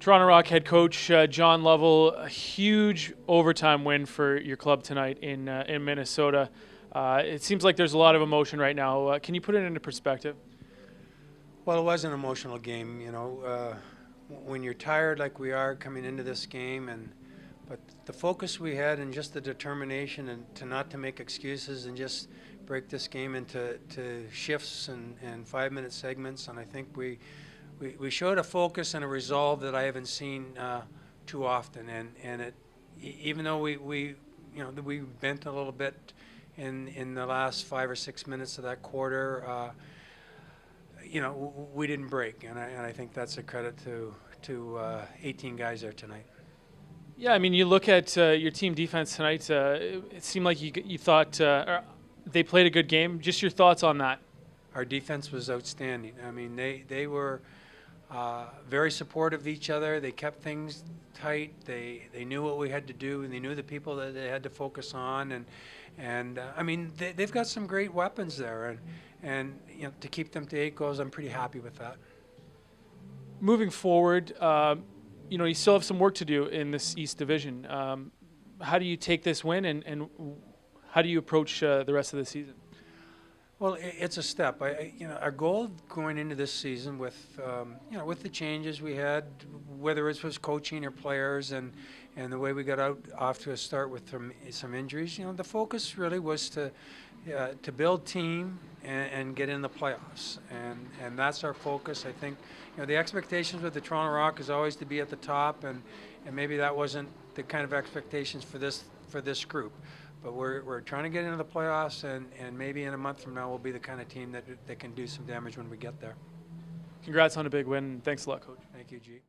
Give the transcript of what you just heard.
Toronto Rock head coach John Lovell, a huge overtime win for your club tonight in Minnesota. It seems like there's a lot of emotion right now. Can you put it into perspective? Well, it was an emotional game, when you're tired like we are coming into this game, but the focus we had and just the determination and to not make excuses and just break this game into shifts and 5-minute segments, and I think we showed a focus and a resolve that I haven't seen too often, and even though we bent a little bit in the last 5 or 6 minutes of that quarter. We didn't break, and I think that's a credit to 18 guys there tonight. Yeah, I mean, you look at your team defense tonight. It seemed like you thought they played a good game. Just your thoughts on that? Our defense was outstanding. I mean, they were very supportive of each other. They kept things tight. They knew what we had to do, and they knew the people that they had to focus on. And I mean, they've got some great weapons there, and to keep them to 8 goals, I'm pretty happy with that. Moving forward, you still have some work to do in this East Division. How do you take this win, and how do you approach the rest of the season? Well, it's a step. Our goal going into this season with the changes we had, whether it was coaching or players, and the way we got off to a start with some injuries, the focus really was to build team and get in the playoffs, and that's our focus. I think the expectations with the Toronto Rock is always to be at the top, and maybe that wasn't the kind of expectations for this group. But we're trying to get into the playoffs, and maybe in a month from now we'll be the kind of team that can do some damage when we get there. Congrats on a big win. Thanks a lot, Coach. Thank you, G.